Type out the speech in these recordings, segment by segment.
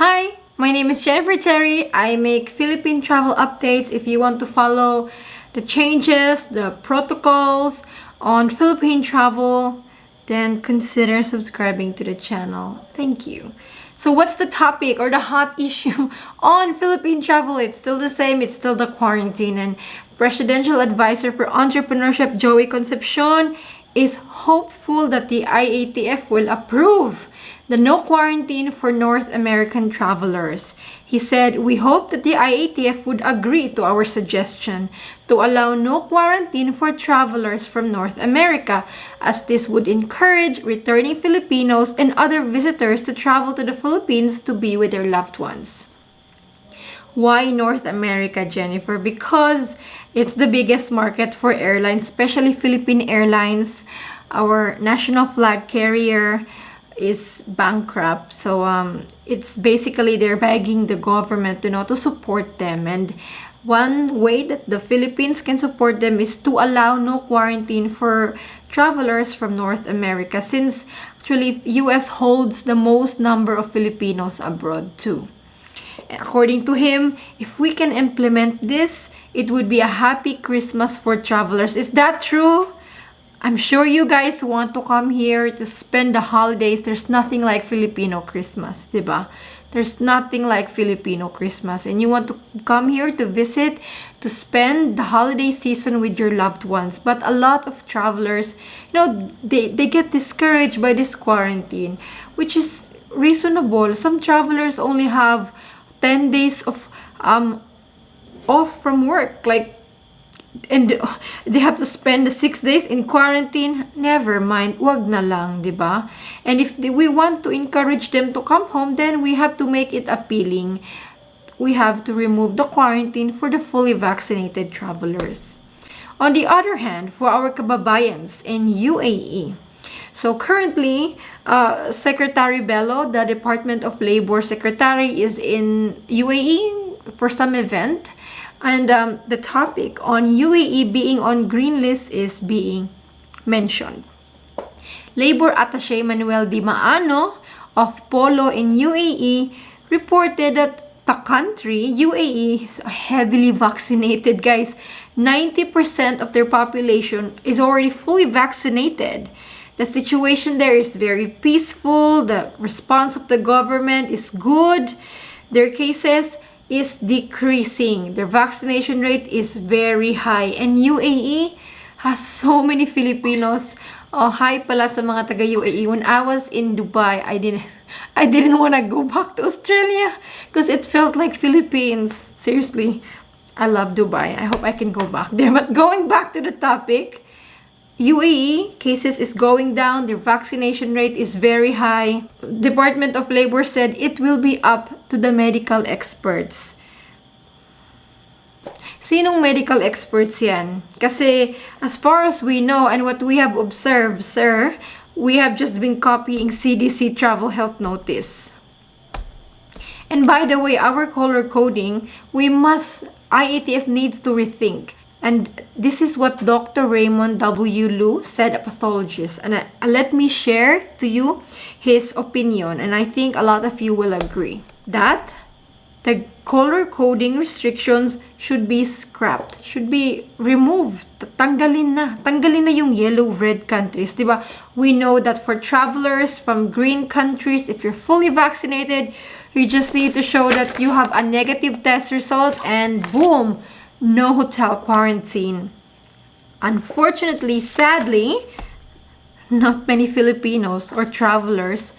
Hi, my name is Jennifer Terri. I make Philippine travel updates. If you want to follow the changes, the protocols on Philippine travel, then consider subscribing to the channel. Thank you. So what's the topic or the hot issue on Philippine travel? It's still the same. It's still the quarantine. And Presidential Advisor for Entrepreneurship, Joey Concepcion, is hopeful that the IATF will approve the no quarantine for North American travelers. He said, "We hope that the IATF would agree to our suggestion to allow no quarantine for travelers from North America, as this would encourage returning Filipinos and other visitors to travel to the Philippines to be with their loved ones." Why North America, Jennifer? Because it's the biggest market for airlines, especially Philippine Airlines. Our national flag carrier is bankrupt. So it's basically they're begging the government to support them. And one way that the Philippines can support them is to allow no quarantine for travelers from North America, since actually US holds the most number of Filipinos abroad too. According to him, if we can implement this, it would be a happy Christmas for travelers. Is that true? I'm sure you guys want to come here to spend the holidays. There's nothing like Filipino Christmas, diba? There's nothing like Filipino Christmas. And you want to come here to visit, to spend the holiday season with your loved ones. But a lot of travelers, they get discouraged by this quarantine, which is reasonable. Some travelers only have 10 days of off from work, and they have to spend the 6 days in quarantine. Never mind, wag na lang, diba? And if we want to encourage them to come home, then we have to make it appealing. We have to remove the quarantine for the fully vaccinated travelers. On the other hand, for our kababayans in UAE, so currently, Secretary Bello, the Department of Labor Secretary, is in UAE for some event. And the topic on UAE being on green list is being mentioned. Labor Attaché Manuel Di Maano of Polo in UAE reported that the country, UAE, is heavily vaccinated, guys. 90% of their population is already fully vaccinated. The situation there is very peaceful. The response of the government is good. Their cases is decreasing. Their vaccination rate is very high. And UAE has so many Filipinos. Oh, hi pala sa mga taga UAE. When I was in Dubai, I didn't want to go back to Australia because it felt like Philippines. Seriously, I love Dubai. I hope I can go back there. But going back to the topic, UAE cases is going down. Their vaccination rate is very high. Department of Labor said it will be up to the medical experts. Sinong medical experts yan? Kasi as far as we know and what we have observed, sir, we have just been copying CDC travel health notice. And by the way, our color coding, IATF needs to rethink. And this is what Dr. Raymond W. Liu said, a pathologist. And let me share to you his opinion. And I think a lot of you will agree that the color coding restrictions should be scrapped, should be removed. Tanggalin na yung yellow, red countries. Diba? We know that for travelers from green countries, if you're fully vaccinated, you just need to show that you have a negative test result and boom, no hotel quarantine. Unfortunately, sadly, not many Filipinos or travelers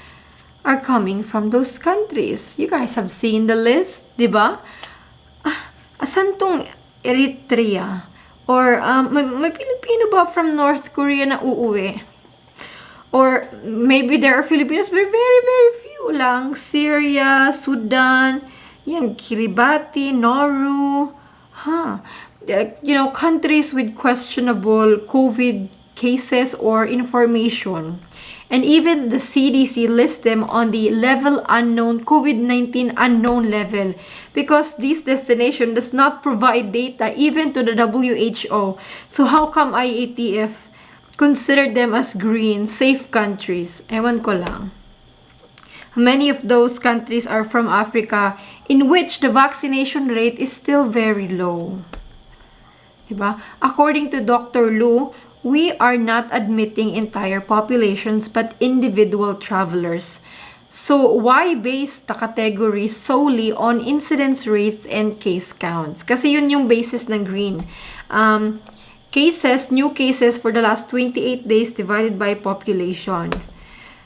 are coming from those countries. You guys have seen the list, diba? Asan tong Eritrea? Or may Filipino ba from North Korea na uuwi? Or maybe there are Filipinos, but very, very few lang. Syria, Sudan, yan, Kiribati, Nauru, countries with questionable COVID cases or information. And even the CDC lists them on the level unknown, COVID-19 unknown level, because this destination does not provide data even to the WHO. So how come IATF considered them as green, safe countries? Ewan ko lang. Many of those countries are from Africa, in which the vaccination rate is still very low. Diba? According to Dr. Lu, we are not admitting entire populations but individual travelers. So, why base the category solely on incidence rates and case counts? Kasi yun yung basis ng green. New cases for the last 28 days divided by population.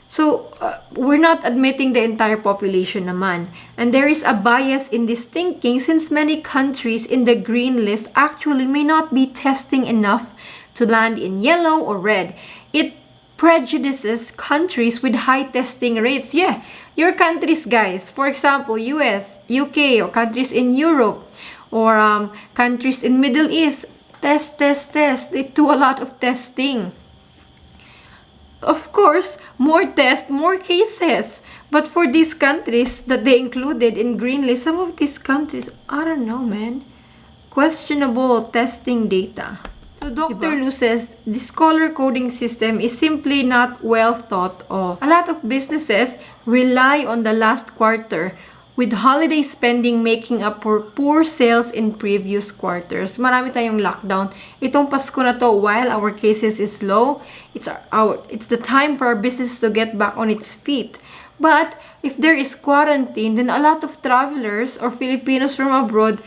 So, we're not admitting the entire population naman. And there is a bias in this thinking since many countries in the green list actually may not be testing enough to land in yellow or red. It prejudices countries with high testing rates. Yeah, your countries, guys. For example, US, UK, or countries in Europe, or countries in Middle East. Test. They do a lot of testing. Of course, more tests, more cases. But for these countries that they included in green list, some of these countries, I don't know, man. Questionable testing data. So Dr. Lu says this color coding system is simply not well thought of. A lot of businesses rely on the last quarter, with holiday spending making up for poor sales in previous quarters. Marami tayong lockdown. Itong Pasko na to, while our cases is low, it's the time for our business to get back on its feet. But if there is quarantine, then a lot of travelers or Filipinos from abroad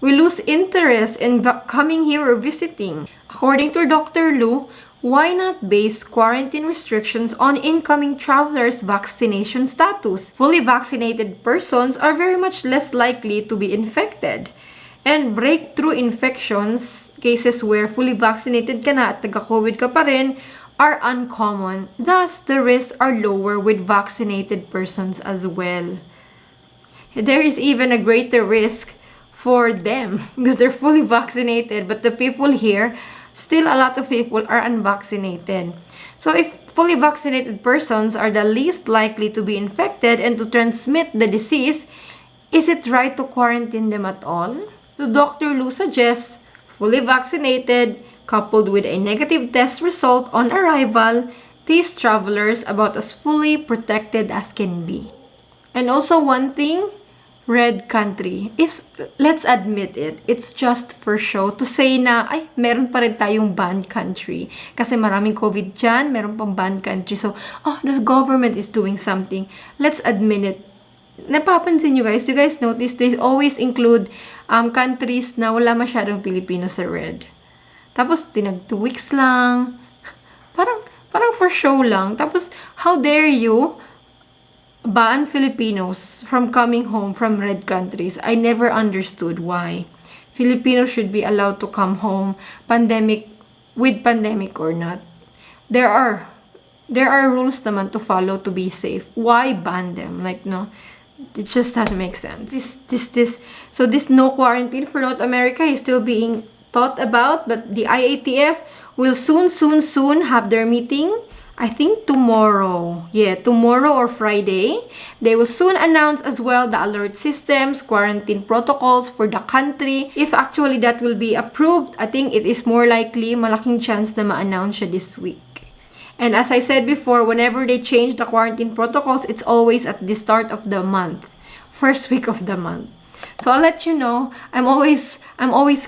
we lose interest in coming here or visiting. According to Dr. Lu, why not base quarantine restrictions on incoming travelers' vaccination status? Fully vaccinated persons are very much less likely to be infected. And breakthrough infections, cases where fully vaccinated ka na at taga-COVID ka pa rin, are uncommon. Thus, the risks are lower with vaccinated persons as well. There is even a greater risk for them because they're fully vaccinated, but the people here, still a lot of people are unvaccinated. So if fully vaccinated persons are the least likely to be infected and to transmit the disease, is it right to quarantine them at all? So Dr. Lu suggests fully vaccinated coupled with a negative test result on arrival, these travelers about as fully protected as can be. And also one thing, red country is, let's admit it, it's just for show to say na, ay, meron pa rin tayong banned country. Kasi maraming COVID dyan, meron pang banned country. So, the government is doing something. Let's admit it. Napapansin you guys notice they always include countries na wala masyadong Pilipino sa red. Tapos, 2 weeks lang. Parang for show lang. Tapos, how dare you ban Filipinos from coming home from red countries? I never understood why. Filipinos should be allowed to come home, pandemic or not. There are rules naman to follow to be safe. Why ban them? Like, no, it just doesn't make sense. So this no quarantine for North America is still being thought about, but the IATF will soon have their meeting. I think tomorrow. Yeah, tomorrow or Friday. They will soon announce as well the alert systems, quarantine protocols for the country. If actually that will be approved, I think it is more likely, malaking chance na ma-announce siya this week. And as I said before, whenever they change the quarantine protocols, it's always at the start of the month. First week of the month. So I'll let you know. I'm always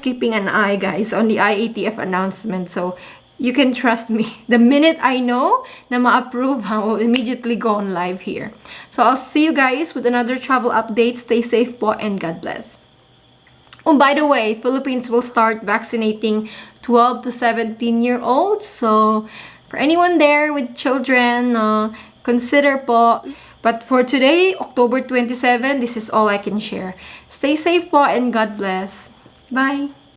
keeping an eye, guys, on the IATF announcement. So you can trust me. The minute I know na ma-approve, I will immediately go on live here. So I'll see you guys with another travel update. Stay safe po and God bless. Oh, by the way, Philippines will start vaccinating 12 to 17-year-olds. So for anyone there with children, consider po. But for today, October 27, this is all I can share. Stay safe po and God bless. Bye!